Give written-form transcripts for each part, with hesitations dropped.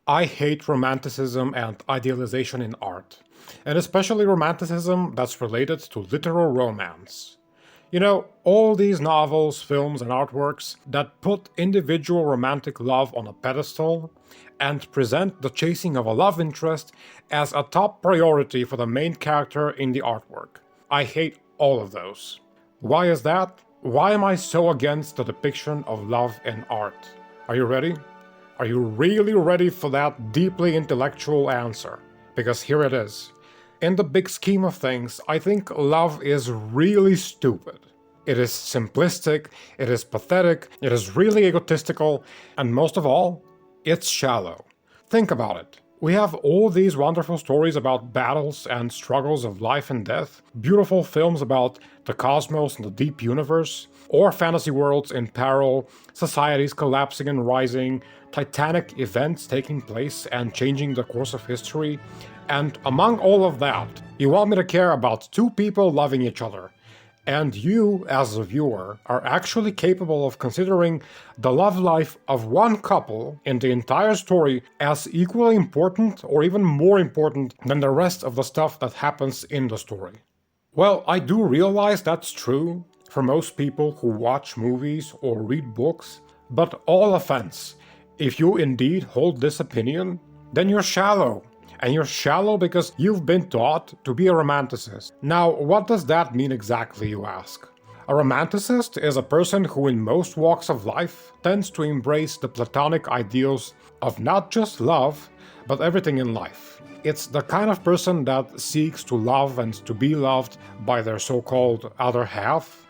I hate romanticism and idealization in art, and especially romanticism that's related to literal romance. You know, all these novels, films, and artworks that put individual romantic love on a pedestal and present the chasing of a love interest as a top priority for the main character in the artwork. I hate all of those. Why is that? Why am I so against the depiction of love in art? Are you ready? Are you really ready for that deeply intellectual answer? Because here it is. In the big scheme of things, I think love is really stupid. It is simplistic, it is pathetic, it is really egotistical, and most of all, it's shallow. Think about it. We have all these wonderful stories about battles and struggles of life and death, beautiful films about the cosmos and the deep universe, or fantasy worlds in peril, societies collapsing and rising, titanic events taking place and changing the course of history. And among all of that, you want me to care about two people loving each other. And you, as a viewer, are actually capable of considering the love life of one couple in the entire story as equally important or even more important than the rest of the stuff that happens in the story. Well, I do realize that's true for most people who watch movies or read books, but all offense, if you indeed hold this opinion, then you're shallow. And you're shallow because you've been taught to be a romanticist. Now, what does that mean exactly, you ask? A romanticist is a person who in most walks of life tends to embrace the platonic ideals of not just love, but everything in life. It's the kind of person that seeks to love and to be loved by their so-called other half.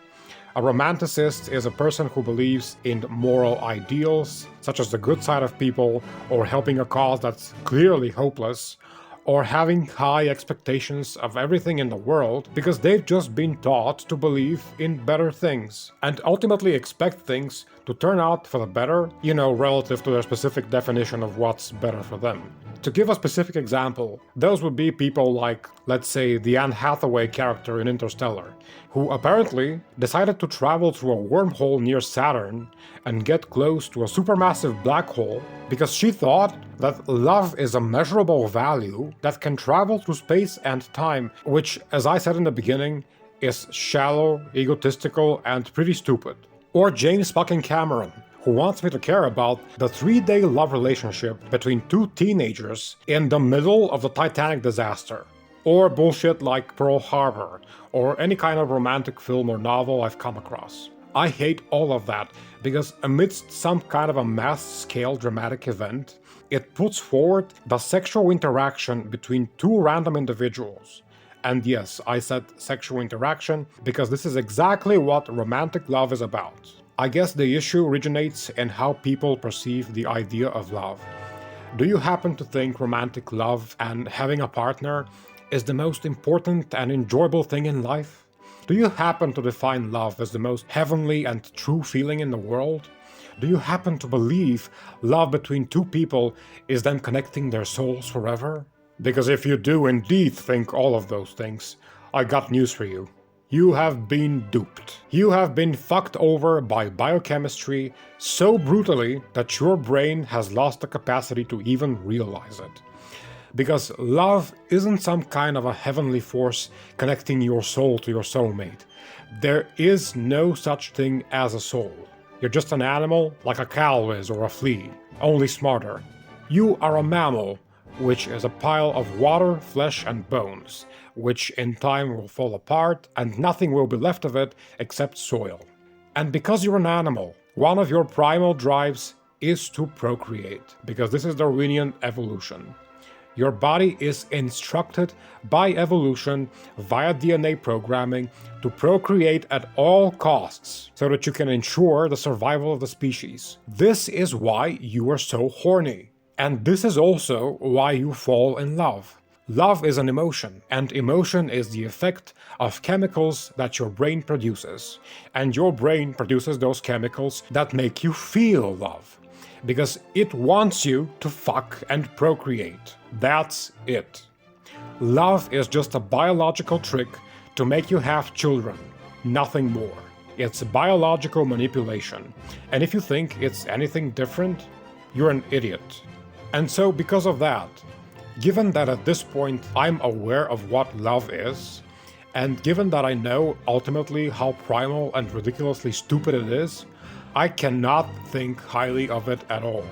A romanticist is a person who believes in moral ideals, such as the good side of people, or helping a cause that's clearly hopeless, or having high expectations of everything in the world because they've just been taught to believe in better things, and ultimately expect things to turn out for the better, relative to their specific definition of what's better for them. To give a specific example, those would be people like, let's say, the Anne Hathaway character in Interstellar, who apparently decided to travel through a wormhole near Saturn and get close to a supermassive black hole because she thought that love is a measurable value that can travel through space and time, which, as I said in the beginning, is shallow, egotistical, and pretty stupid. Or James fucking Cameron, who wants me to care about the 3-day love relationship between two teenagers in the middle of the Titanic disaster. Or bullshit like Pearl Harbor, or any kind of romantic film or novel I've come across. I hate all of that, because amidst some kind of a mass-scale dramatic event, it puts forward the sexual interaction between two random individuals. And yes, I said sexual interaction, because this is exactly what romantic love is about. I guess the issue originates in how people perceive the idea of love. Do you happen to think romantic love and having a partner is the most important and enjoyable thing in life? Do you happen to define love as the most heavenly and true feeling in the world? Do you happen to believe love between two people is them connecting their souls forever? Because if you do indeed think all of those things, I got news for you. You have been duped. You have been fucked over by biochemistry so brutally that your brain has lost the capacity to even realize it. Because love isn't some kind of a heavenly force connecting your soul to your soulmate. There is no such thing as a soul. You're just an animal like a cow is or a flea, only smarter. You are a mammal, which is a pile of water, flesh, and bones, which in time will fall apart and nothing will be left of it except soil. And because you're an animal, one of your primal drives is to procreate, because this is Darwinian evolution. Your body is instructed by evolution via DNA programming to procreate at all costs so that you can ensure the survival of the species. This is why you are so horny. And this is also why you fall in love. Love is an emotion, and emotion is the effect of chemicals that your brain produces. And your brain produces those chemicals that make you feel love. Because it wants you to fuck and procreate. That's it. Love is just a biological trick to make you have children, nothing more. It's biological manipulation. And if you think it's anything different, you're an idiot. And so, because of that, given that at this point I'm aware of what love is, and given that I know ultimately how primal and ridiculously stupid it is, I cannot think highly of it at all.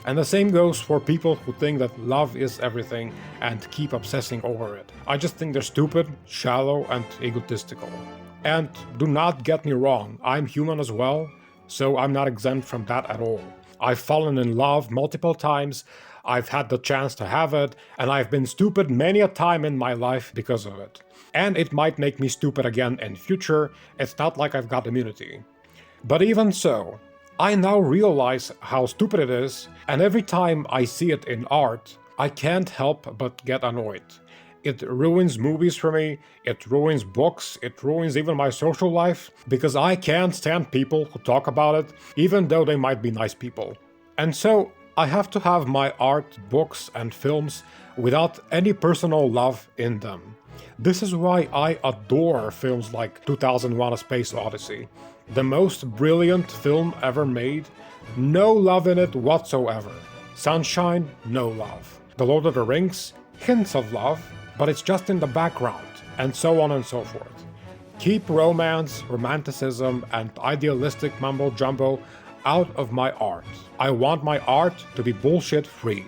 And the same goes for people who think that love is everything and keep obsessing over it. I just think they're stupid, shallow, and egotistical. And do not get me wrong, I'm human as well, so I'm not exempt from that at all. I've fallen in love multiple times, I've had the chance to have it, and I've been stupid many a time in my life because of it. And it might make me stupid again in future, it's not like I've got immunity. But even so, I now realize how stupid it is, and every time I see it in art, I can't help but get annoyed. It ruins movies for me, it ruins books, it ruins even my social life, because I can't stand people who talk about it, even though they might be nice people. And so, I have to have my art, books, and films without any personal love in them. This is why I adore films like 2001: A Space Odyssey. The most brilliant film ever made, no love in it whatsoever. Sunshine, no love. The Lord of the Rings, hints of love, but it's just in the background, and so on and so forth. Keep romance, romanticism, and idealistic mumbo-jumbo out of my art. I want my art to be bullshit-free.